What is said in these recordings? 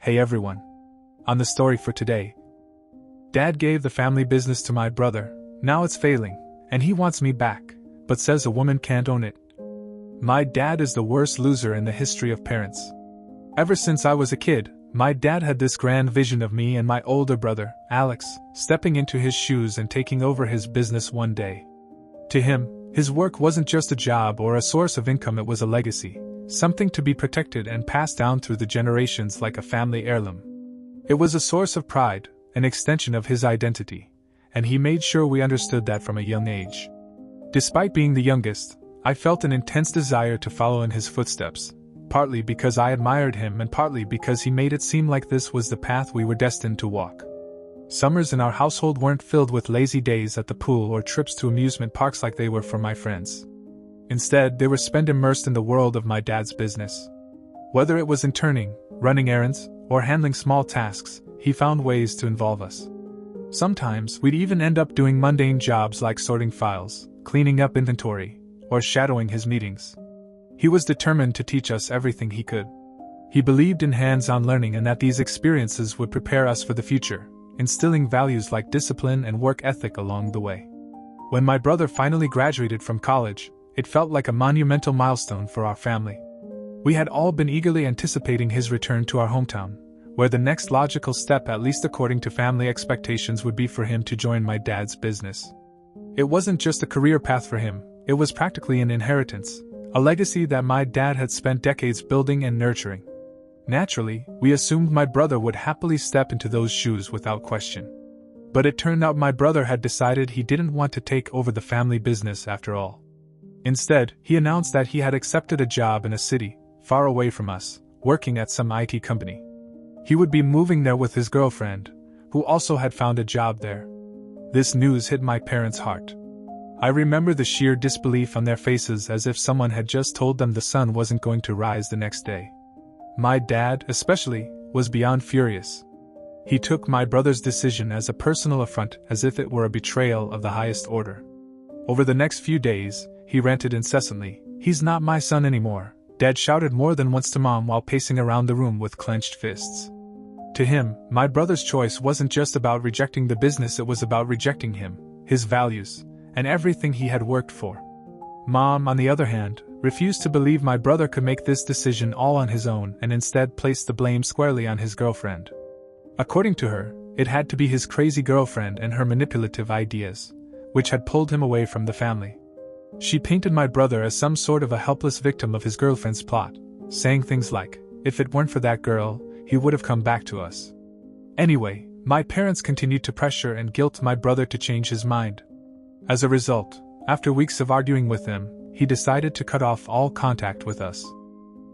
Hey everyone. On the story for today. Dad gave the family business to my brother, now it's failing, and he wants me back, but says a woman can't own it. My dad is the worst loser in the history of parents. Ever since I was a kid, my dad had this grand vision of me and my older brother, Alex, stepping into his shoes and taking over his business one day. To him, his work wasn't just a job or a source of income, it was a legacy, something to be protected and passed down through the generations like a family heirloom. It was a source of pride, an extension of his identity, and he made sure we understood that from a young age. Despite being the youngest, I felt an intense desire to follow in his footsteps, partly because I admired him and partly because he made it seem like this was the path we were destined to walk. Summers in our household weren't filled with lazy days at the pool or trips to amusement parks like they were for my friends. Instead, they were spent immersed in the world of my dad's business. Whether it was interning, running errands, or handling small tasks, he found ways to involve us. Sometimes, we'd even end up doing mundane jobs like sorting files, cleaning up inventory, or shadowing his meetings. He was determined to teach us everything he could. He believed in hands-on learning and that these experiences would prepare us for the future, instilling values like discipline and work ethic along the way. When my brother finally graduated from college, it felt like a monumental milestone for our family. We had all been eagerly anticipating his return to our hometown, where the next logical step, at least according to family expectations, would be for him to join my dad's business. It wasn't just a career path for him, it was practically an inheritance, a legacy that my dad had spent decades building and nurturing. Naturally, we assumed my brother would happily step into those shoes without question. But it turned out my brother had decided he didn't want to take over the family business after all. Instead, he announced that he had accepted a job in a city, far away from us, working at some IT company. He would be moving there with his girlfriend, who also had found a job there. This news hit my parents' heart. I remember the sheer disbelief on their faces, as if someone had just told them the sun wasn't going to rise the next day. My dad, especially, was beyond furious. He took my brother's decision as a personal affront, as if it were a betrayal of the highest order. Over the next few days, he ranted incessantly, "He's not my son anymore," Dad shouted more than once to Mom while pacing around the room with clenched fists. To him, my brother's choice wasn't just about rejecting the business, it was about rejecting him, his values, and everything he had worked for. Mom, on the other hand, refused to believe my brother could make this decision all on his own and instead placed the blame squarely on his girlfriend. According to her, it had to be his crazy girlfriend and her manipulative ideas, which had pulled him away from the family. She painted my brother as some sort of a helpless victim of his girlfriend's plot, saying things like, "If it weren't for that girl, he would have come back to us." Anyway, my parents continued to pressure and guilt my brother to change his mind. As a result, after weeks of arguing with him, he decided to cut off all contact with us.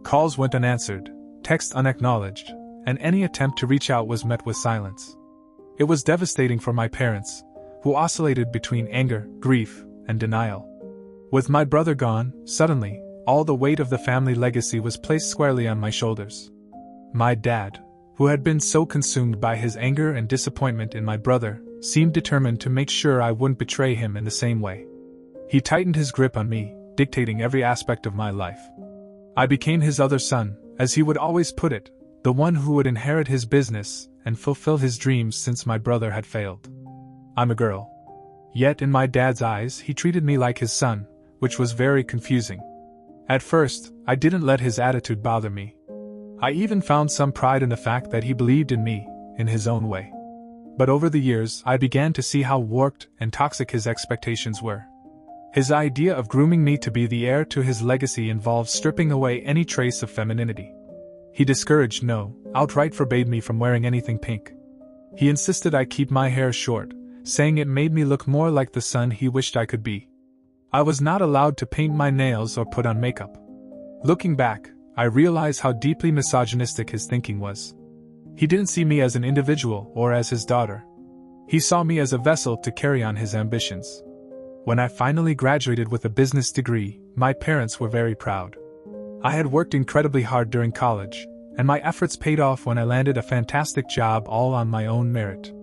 Calls went unanswered, texts unacknowledged, and any attempt to reach out was met with silence. It was devastating for my parents, who oscillated between anger, grief, and denial. With my brother gone, suddenly, all the weight of the family legacy was placed squarely on my shoulders. My dad, who had been so consumed by his anger and disappointment in my brother, seemed determined to make sure I wouldn't betray him in the same way. He tightened his grip on me, dictating every aspect of my life. I became his other son, as he would always put it, the one who would inherit his business and fulfill his dreams since my brother had failed. I'm a girl. Yet in my dad's eyes, he treated me like his son, which was very confusing. At first, I didn't let his attitude bother me. I even found some pride in the fact that he believed in me, in his own way. But over the years, I began to see how warped and toxic his expectations were. His idea of grooming me to be the heir to his legacy involved stripping away any trace of femininity. He discouraged, no, outright forbade me from wearing anything pink. He insisted I keep my hair short, saying it made me look more like the son he wished I could be. I was not allowed to paint my nails or put on makeup. Looking back, I realize how deeply misogynistic his thinking was. He didn't see me as an individual or as his daughter. He saw me as a vessel to carry on his ambitions. When I finally graduated with a business degree, my parents were very proud. I had worked incredibly hard during college, and my efforts paid off when I landed a fantastic job all on my own merit.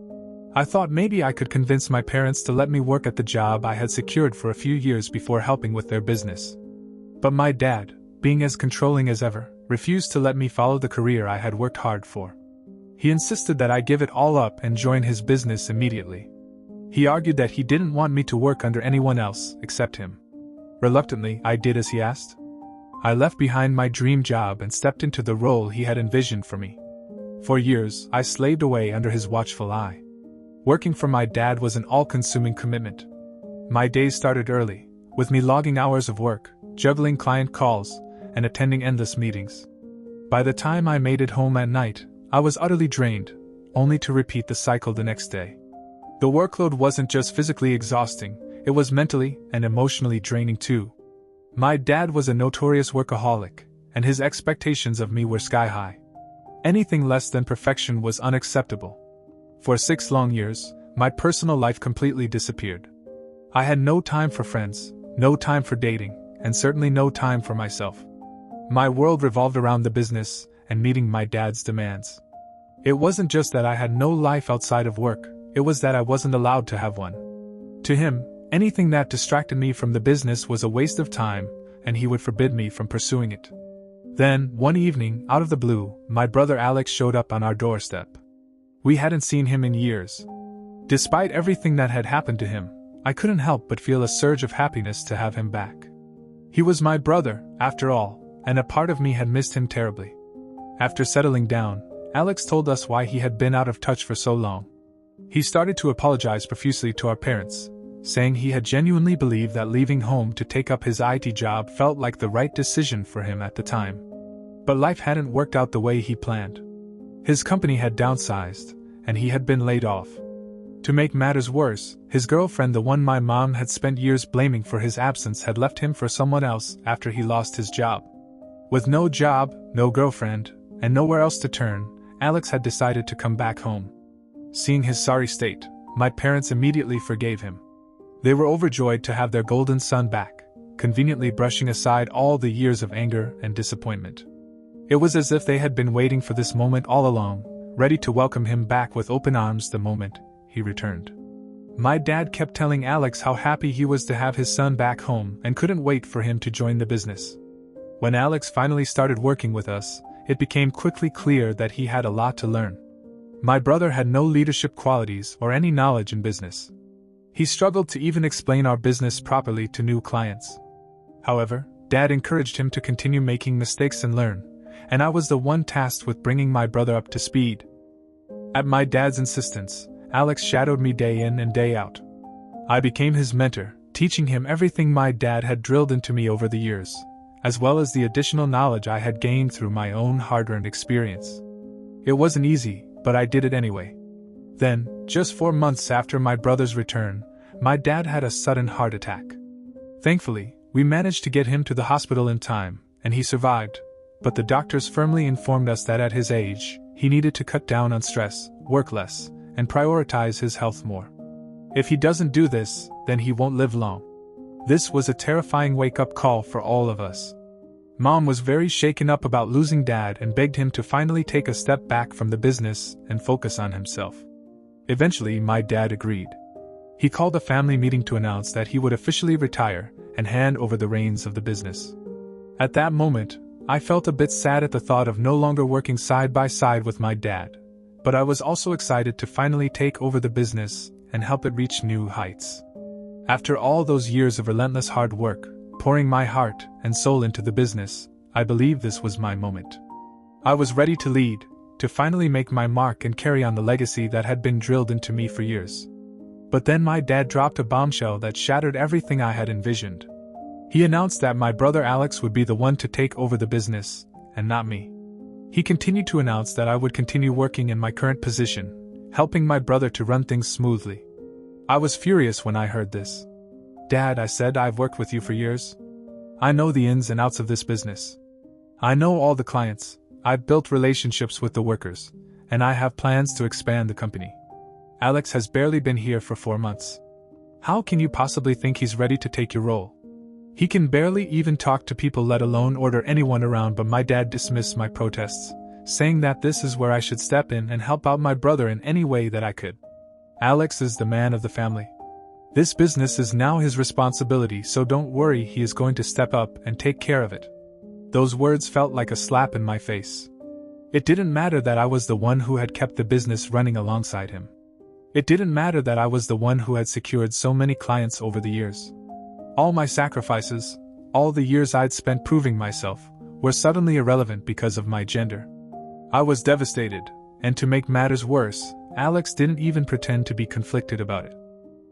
I thought maybe I could convince my parents to let me work at the job I had secured for a few years before helping with their business. But my dad, being as controlling as ever, refused to let me follow the career I had worked hard for. He insisted that I give it all up and join his business immediately. He argued that he didn't want me to work under anyone else except him. Reluctantly, I did as he asked. I left behind my dream job and stepped into the role he had envisioned for me. For years, I slaved away under his watchful eye. Working for my dad was an all-consuming commitment. My days started early, with me logging hours of work, juggling client calls, and attending endless meetings. By the time I made it home at night, I was utterly drained, only to repeat the cycle the next day. The workload wasn't just physically exhausting, it was mentally and emotionally draining too. My dad was a notorious workaholic, and his expectations of me were sky-high. Anything less than perfection was unacceptable. For 6 long years, my personal life completely disappeared. I had no time for friends, no time for dating, and certainly no time for myself. My world revolved around the business and meeting my dad's demands. It wasn't just that I had no life outside of work, it was that I wasn't allowed to have one. To him, anything that distracted me from the business was a waste of time, and he would forbid me from pursuing it. Then, one evening, out of the blue, my brother Alex showed up on our doorstep. We hadn't seen him in years. Despite everything that had happened to him, I couldn't help but feel a surge of happiness to have him back. He was my brother, after all, and a part of me had missed him terribly. After settling down, Alex told us why he had been out of touch for so long. He started to apologize profusely to our parents, saying he had genuinely believed that leaving home to take up his IT job felt like the right decision for him at the time. But life hadn't worked out the way he planned. His company had downsized, and he had been laid off. To make matters worse, his girlfriend, the one my mom had spent years blaming for his absence, had left him for someone else after he lost his job. With no job, no girlfriend, and nowhere else to turn, Alex had decided to come back home. Seeing his sorry state, my parents immediately forgave him. They were overjoyed to have their golden son back, conveniently brushing aside all the years of anger and disappointment. It was as if they had been waiting for this moment all along, ready to welcome him back with open arms the moment he returned. My dad kept telling Alex how happy he was to have his son back home and couldn't wait for him to join the business. When Alex finally started working with us, it became quickly clear that he had a lot to learn. My brother had no leadership qualities or any knowledge in business. He struggled to even explain our business properly to new clients. However, Dad encouraged him to continue making mistakes and learn, and I was the one tasked with bringing my brother up to speed. At my dad's insistence, Alex shadowed me day in and day out. I became his mentor, teaching him everything my dad had drilled into me over the years, as well as the additional knowledge I had gained through my own hard-earned experience. It wasn't easy, but I did it anyway. Then, just 4 months after my brother's return, my dad had a sudden heart attack. Thankfully, we managed to get him to the hospital in time, and he survived, but the doctors firmly informed us that at his age, he needed to cut down on stress, work less, and prioritize his health more. If he doesn't do this, then he won't live long. This was a terrifying wake-up call for all of us. Mom was very shaken up about losing Dad and begged him to finally take a step back from the business and focus on himself. Eventually, my dad agreed. He called a family meeting to announce that he would officially retire and hand over the reins of the business. At that moment, I felt a bit sad at the thought of no longer working side by side with my dad, but I was also excited to finally take over the business and help it reach new heights. After all those years of relentless hard work, pouring my heart and soul into the business, I believed this was my moment. I was ready to lead, to finally make my mark and carry on the legacy that had been drilled into me for years. But then my dad dropped a bombshell that shattered everything I had envisioned. He announced that my brother Alex would be the one to take over the business, and not me. He continued to announce that I would continue working in my current position, helping my brother to run things smoothly. I was furious when I heard this. "Dad," I said, "I've worked with you for years. I know the ins and outs of this business. I know all the clients, I've built relationships with the workers, and I have plans to expand the company. Alex has barely been here for 4 months. How can you possibly think he's ready to take your role? He can barely even talk to people, let alone order anyone around." But my dad dismissed my protests, saying that this is where I should step in and help out my brother in any way that I could. "Alex is the man of the family. This business is now his responsibility, so don't worry, he is going to step up and take care of it." Those words felt like a slap in my face. It didn't matter that I was the one who had kept the business running alongside him. It didn't matter that I was the one who had secured so many clients over the years. All my sacrifices, all the years I'd spent proving myself, were suddenly irrelevant because of my gender. I was devastated, and to make matters worse, Alex didn't even pretend to be conflicted about it.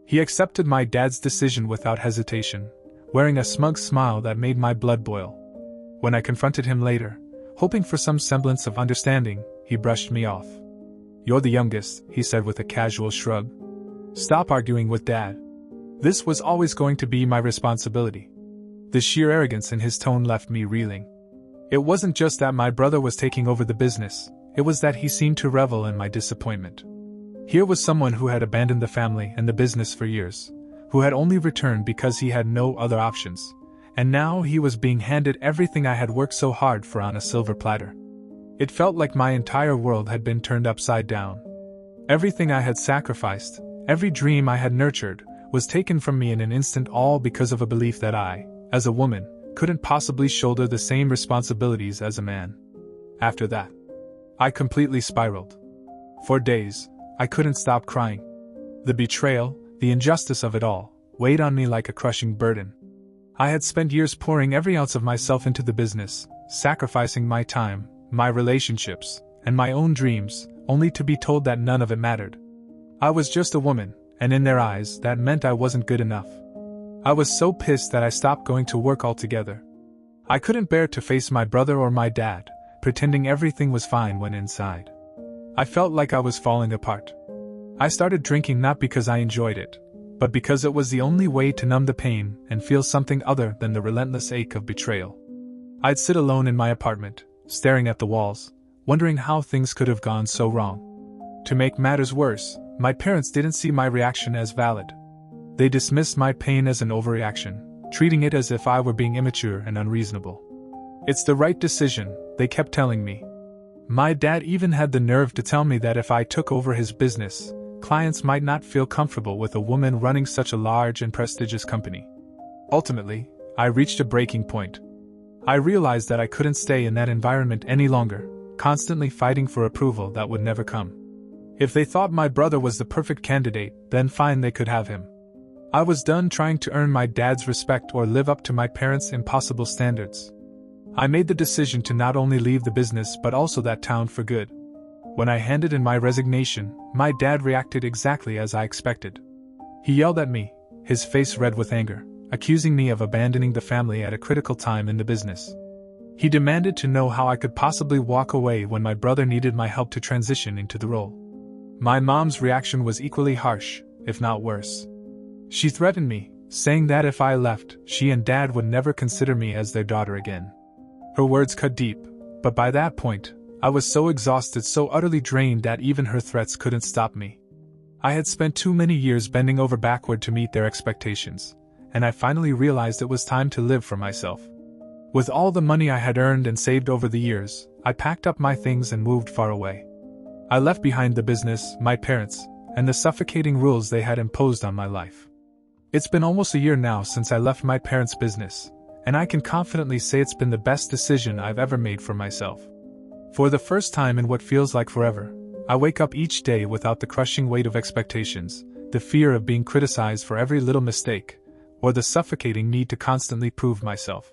He accepted my dad's decision without hesitation, wearing a smug smile that made my blood boil. When I confronted him later, hoping for some semblance of understanding, he brushed me off. "You're the youngest," he said with a casual shrug. "Stop arguing with Dad." This was always going to be my responsibility. The sheer arrogance in his tone left me reeling. It wasn't just that my brother was taking over the business, it was that he seemed to revel in my disappointment. Here was someone who had abandoned the family and the business for years, who had only returned because he had no other options, and now he was being handed everything I had worked so hard for on a silver platter. It felt like my entire world had been turned upside down. Everything I had sacrificed, every dream I had nurtured, was taken from me in an instant, all because of a belief that I, as a woman, couldn't possibly shoulder the same responsibilities as a man. After that, I completely spiraled. For days, I couldn't stop crying. The betrayal, the injustice of it all, weighed on me like a crushing burden. I had spent years pouring every ounce of myself into the business, sacrificing my time, my relationships, and my own dreams, only to be told that none of it mattered. I was just a woman, and in their eyes, that meant I wasn't good enough. I was so pissed that I stopped going to work altogether. I couldn't bear to face my brother or my dad, pretending everything was fine when inside. I felt like I was falling apart. I started drinking not because I enjoyed it, but because it was the only way to numb the pain and feel something other than the relentless ache of betrayal. I'd sit alone in my apartment, staring at the walls, wondering how things could have gone so wrong. To make matters worse, my parents didn't see my reaction as valid. They dismissed my pain as an overreaction, treating it as if I were being immature and unreasonable. "It's the right decision," they kept telling me. My dad even had the nerve to tell me that if I took over his business, clients might not feel comfortable with a woman running such a large and prestigious company. Ultimately, I reached a breaking point. I realized that I couldn't stay in that environment any longer, constantly fighting for approval that would never come. If they thought my brother was the perfect candidate, then fine, they could have him. I was done trying to earn my dad's respect or live up to my parents' impossible standards. I made the decision to not only leave the business but also that town for good. When I handed in my resignation, my dad reacted exactly as I expected. He yelled at me, his face red with anger, accusing me of abandoning the family at a critical time in the business. He demanded to know how I could possibly walk away when my brother needed my help to transition into the role. My mom's reaction was equally harsh, if not worse. She threatened me, saying that if I left, she and Dad would never consider me as their daughter again. Her words cut deep, but by that point, I was so exhausted, so utterly drained that even her threats couldn't stop me. I had spent too many years bending over backward to meet their expectations, and I finally realized it was time to live for myself. With all the money I had earned and saved over the years, I packed up my things and moved far away. I left behind the business, my parents, and the suffocating rules they had imposed on my life. It's been almost a year now since I left my parents' business, and I can confidently say it's been the best decision I've ever made for myself. For the first time in what feels like forever, I wake up each day without the crushing weight of expectations, the fear of being criticized for every little mistake, or the suffocating need to constantly prove myself.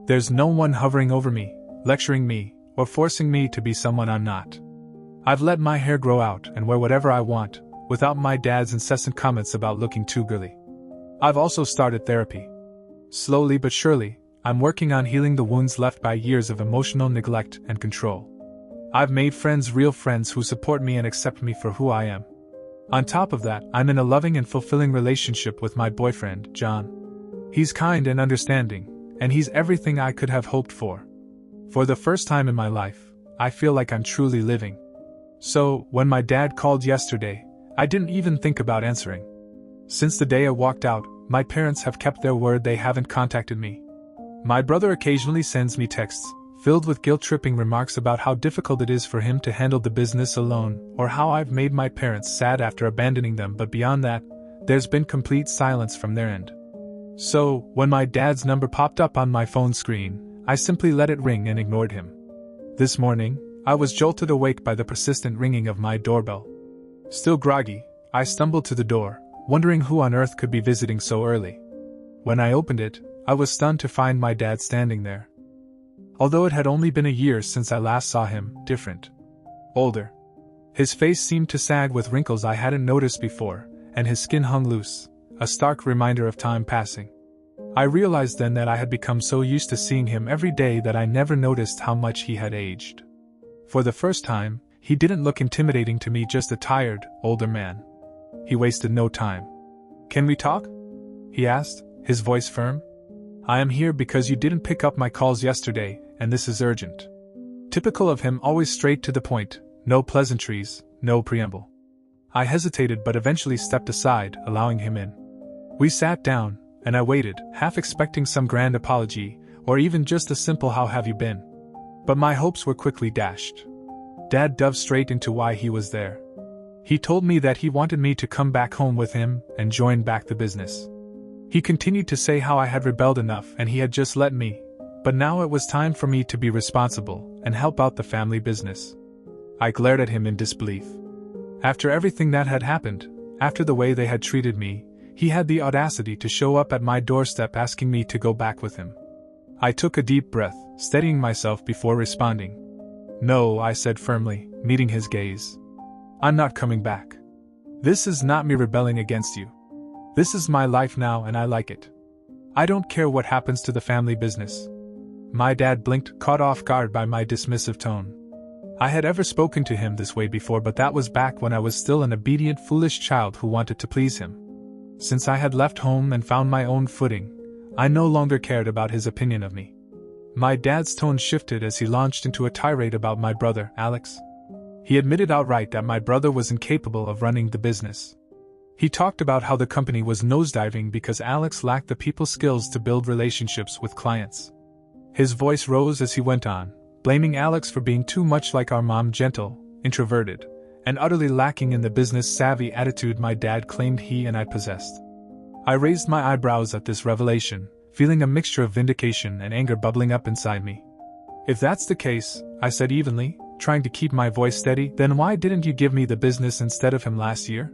There's no one hovering over me, lecturing me, or forcing me to be someone I'm not. I've let my hair grow out and wear whatever I want, without my dad's incessant comments about looking too girly. I've also started therapy. Slowly but surely, I'm working on healing the wounds left by years of emotional neglect and control. I've made friends, real friends who support me and accept me for who I am. On top of that, I'm in a loving and fulfilling relationship with my boyfriend, John. He's kind and understanding, and he's everything I could have hoped for. For the first time in my life, I feel like I'm truly living. So, when my dad called yesterday, I didn't even think about answering. Since the day I walked out, my parents have kept their word. They haven't contacted me. My brother occasionally sends me texts, filled with guilt-tripping remarks about how difficult it is for him to handle the business alone, or how I've made my parents sad after abandoning them, but beyond that, there's been complete silence from their end. So, when my dad's number popped up on my phone screen, I simply let it ring and ignored him. This morning, I was jolted awake by the persistent ringing of my doorbell. Still groggy, I stumbled to the door, wondering who on earth could be visiting so early. When I opened it, I was stunned to find my dad standing there. Although it had only been a year since I last saw him, different. Older. His face seemed to sag with wrinkles I hadn't noticed before, and his skin hung loose, a stark reminder of time passing. I realized then that I had become so used to seeing him every day that I never noticed how much he had aged. For the first time, he didn't look intimidating to me, just a tired, older man. He wasted no time. "Can we talk?" he asked, his voice firm. "I am here because you didn't pick up my calls yesterday, and this is urgent." Typical of him, always straight to the point, no pleasantries, no preamble. I hesitated but eventually stepped aside, allowing him in. We sat down, and I waited, half expecting some grand apology, or even just a simple "how have you been?" But my hopes were quickly dashed. Dad dove straight into why he was there. He told me that he wanted me to come back home with him and join back the business. He continued to say how I had rebelled enough and he had just let me, but now it was time for me to be responsible and help out the family business. I glared at him in disbelief. After everything that had happened, after the way they had treated me, he had the audacity to show up at my doorstep asking me to go back with him. I took a deep breath, steadying myself before responding. "No," I said firmly, meeting his gaze. "I'm not coming back. This is not me rebelling against you. This is my life now and I like it. I don't care what happens to the family business." My dad blinked, caught off guard by my dismissive tone. I had ever spoken to him this way before, but that was back when I was still an obedient, foolish child who wanted to please him. Since I had left home and found my own footing, I no longer cared about his opinion of me. My dad's tone shifted as he launched into a tirade about my brother, Alex. He admitted outright that my brother was incapable of running the business. He talked about how the company was nosediving because Alex lacked the people skills to build relationships with clients. His voice rose as he went on, blaming Alex for being too much like our mom, gentle, introverted, and utterly lacking in the business-savvy attitude my dad claimed he and I possessed. I raised my eyebrows at this revelation, feeling a mixture of vindication and anger bubbling up inside me. "If that's the case," I said evenly, trying to keep my voice steady, "then why didn't you give me the business instead of him last year?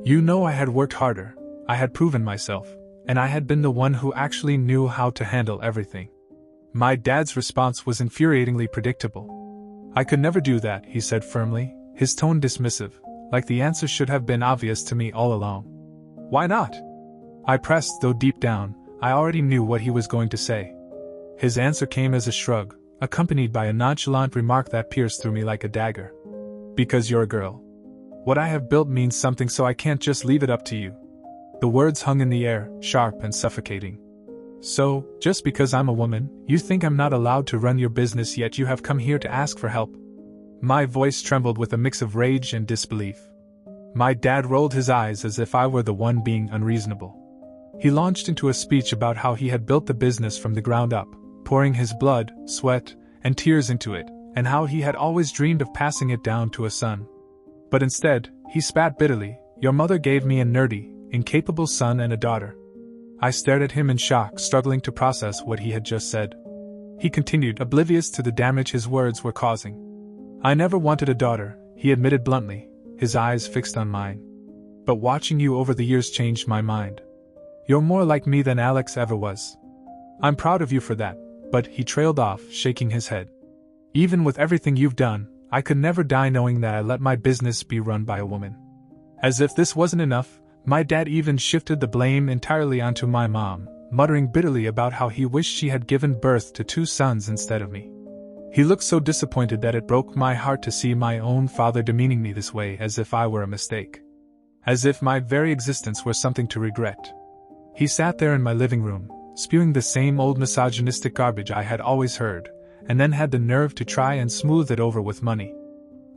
You know I had worked harder, I had proven myself, and I had been the one who actually knew how to handle everything." My dad's response was infuriatingly predictable. "I could never do that," he said firmly, his tone dismissive, like the answer should have been obvious to me all along. "Why not?" I pressed, though deep down, I already knew what he was going to say. His answer came as a shrug, accompanied by a nonchalant remark that pierced through me like a dagger. "Because you're a girl. What I have built means something, so I can't just leave it up to you." The words hung in the air, sharp and suffocating. "So, just because I'm a woman, you think I'm not allowed to run your business, yet you have come here to ask for help?" My voice trembled with a mix of rage and disbelief. My dad rolled his eyes as if I were the one being unreasonable. He launched into a speech about how he had built the business from the ground up, pouring his blood, sweat, and tears into it, and how he had always dreamed of passing it down to a son. But instead, he spat bitterly, "Your mother gave me a nerdy, incapable son and a daughter." I stared at him in shock, struggling to process what he had just said. He continued, oblivious to the damage his words were causing. "I never wanted a daughter," he admitted bluntly, his eyes fixed on mine. "But watching you over the years changed my mind. You're more like me than Alex ever was. I'm proud of you for that," but he trailed off, shaking his head. "Even with everything you've done, I could never die knowing that I let my business be run by a woman." As if this wasn't enough, my dad even shifted the blame entirely onto my mom, muttering bitterly about how he wished she had given birth to 2 sons instead of me. He looked so disappointed that it broke my heart to see my own father demeaning me this way, as if I were a mistake. As if my very existence were something to regret. He sat there in my living room, spewing the same old misogynistic garbage I had always heard, and then had the nerve to try and smooth it over with money.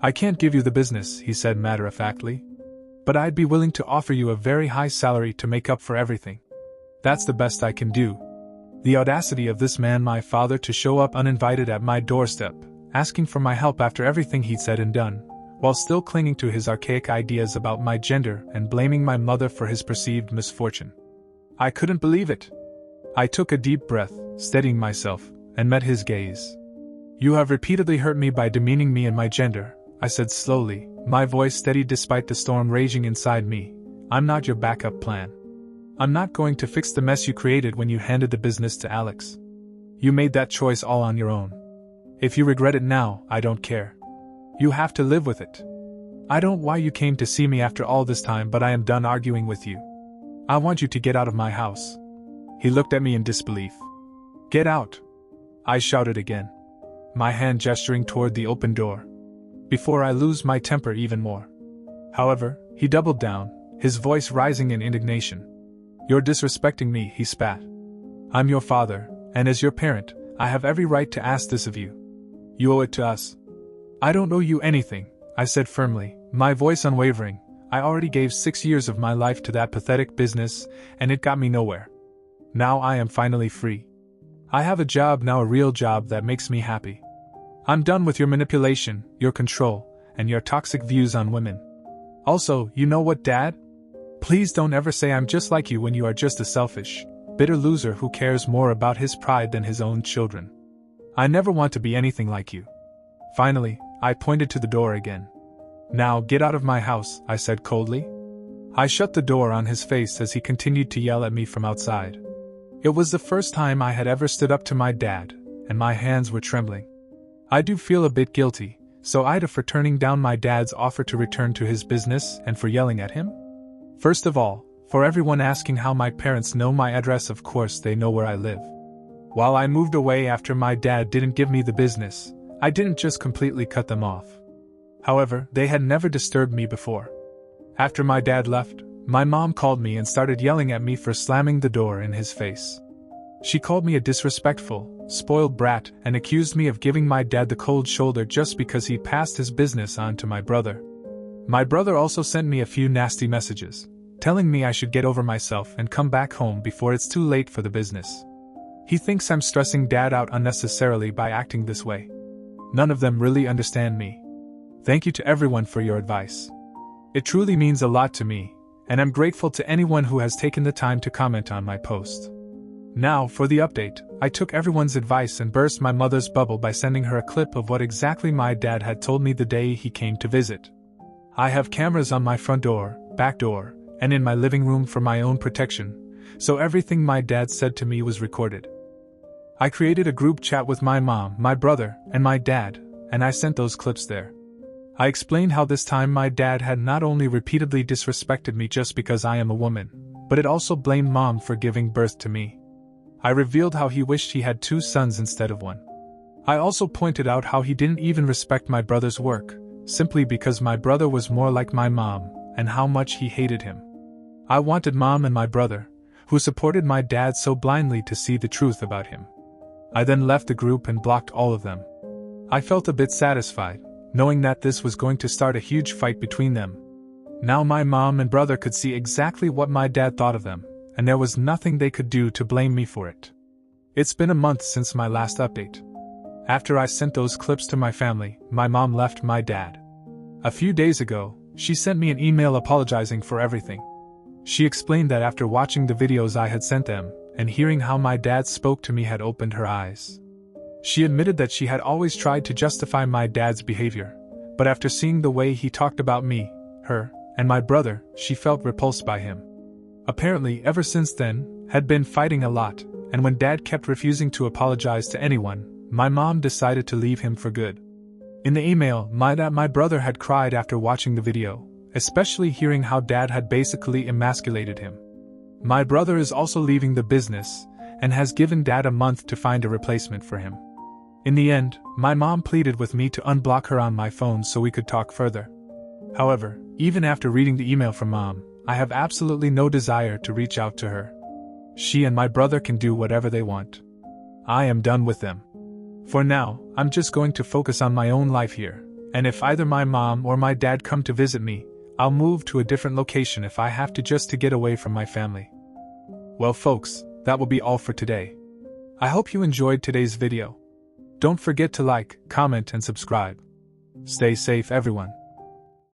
"I can't give you the business," he said matter-of-factly. "But I'd be willing to offer you a very high salary to make up for everything. That's the best I can do." The audacity of this man, my father, to show up uninvited at my doorstep, asking for my help after everything he'd said and done, while still clinging to his archaic ideas about my gender and blaming my mother for his perceived misfortune. I couldn't believe it. I took a deep breath, steadying myself, and met his gaze. You have repeatedly hurt me by demeaning me and my gender, I said slowly, my voice steady despite the storm raging inside me. I'm not your backup plan. I'm not going to fix the mess you created when you handed the business to Alex. You made that choice all on your own. If you regret it now, I don't care. You have to live with it. I don't know why you came to see me after all this time, but I am done arguing with you. I want you to get out of my house. He looked at me in disbelief. Get out! I shouted again, my hand gesturing toward the open door, before I lose my temper even more. However, he doubled down, his voice rising in indignation. You're disrespecting me, he spat. I'm your father, and as your parent, I have every right to ask this of you. You owe it to us. I don't owe you anything, I said firmly, my voice unwavering. I already gave 6 years of my life to that pathetic business, and it got me nowhere. Now I am finally free. I have a job now, a real job that makes me happy. I'm done with your manipulation, your control, and your toxic views on women. Also, you know what, Dad? Please don't ever say I'm just like you when you are just a selfish, bitter loser who cares more about his pride than his own children. I never want to be anything like you. Finally, I pointed to the door again. Now get out of my house, I said coldly. I shut the door on his face as he continued to yell at me from outside. It was the first time I had ever stood up to my dad, and my hands were trembling. I do feel a bit guilty, so Ida, for turning down my dad's offer to return to his business and for yelling at him? First of all, for everyone asking how my parents know my address, of course they know where I live. While I moved away after my dad didn't give me the business, I didn't just completely cut them off. However, they had never disturbed me before. After my dad left, my mom called me and started yelling at me for slamming the door in his face. She called me a disrespectful, spoiled brat and accused me of giving my dad the cold shoulder just because he passed his business on to my brother. My brother also sent me a few nasty messages, telling me I should get over myself and come back home before it's too late for the business. He thinks I'm stressing Dad out unnecessarily by acting this way. None of them really understand me. Thank you to everyone for your advice. It truly means a lot to me, and I'm grateful to anyone who has taken the time to comment on my post. Now, for the update, I took everyone's advice and burst my mother's bubble by sending her a clip of what exactly my dad had told me the day he came to visit. I have cameras on my front door, back door, and in my living room for my own protection, so everything my dad said to me was recorded. I created a group chat with my mom, my brother, and my dad, and I sent those clips there. I explained how this time my dad had not only repeatedly disrespected me just because I am a woman, but it also blamed Mom for giving birth to me. I revealed how he wished he had 2 sons instead of 1. I also pointed out how he didn't even respect my brother's work, simply because my brother was more like my mom, and how much he hated him. I wanted Mom and my brother, who supported my dad so blindly, to see the truth about him. I then left the group and blocked all of them. I felt a bit satisfied, knowing that this was going to start a huge fight between them. Now my mom and brother could see exactly what my dad thought of them, and there was nothing they could do to blame me for it. It's been a month since my last update. After I sent those clips to my family, my mom left my dad. A few days ago, she sent me an email apologizing for everything. She explained that after watching the videos I had sent them, and hearing how my dad spoke to me had opened her eyes. She admitted that she had always tried to justify my dad's behavior, but after seeing the way he talked about me, her, and my brother, she felt repulsed by him. Apparently, ever since then, had been fighting a lot, and when Dad kept refusing to apologize to anyone, my mom decided to leave him for good. In the email, my brother had cried after watching the video, especially hearing how Dad had basically emasculated him. My brother is also leaving the business, and has given Dad a month to find a replacement for him. In the end, my mom pleaded with me to unblock her on my phone so we could talk further. However, even after reading the email from Mom, I have absolutely no desire to reach out to her. She and my brother can do whatever they want. I am done with them. For now, I'm just going to focus on my own life here, and if either my mom or my dad come to visit me, I'll move to a different location if I have to, just to get away from my family. Well folks, that will be all for today. I hope you enjoyed today's video. Don't forget to like, comment and subscribe. Stay safe everyone.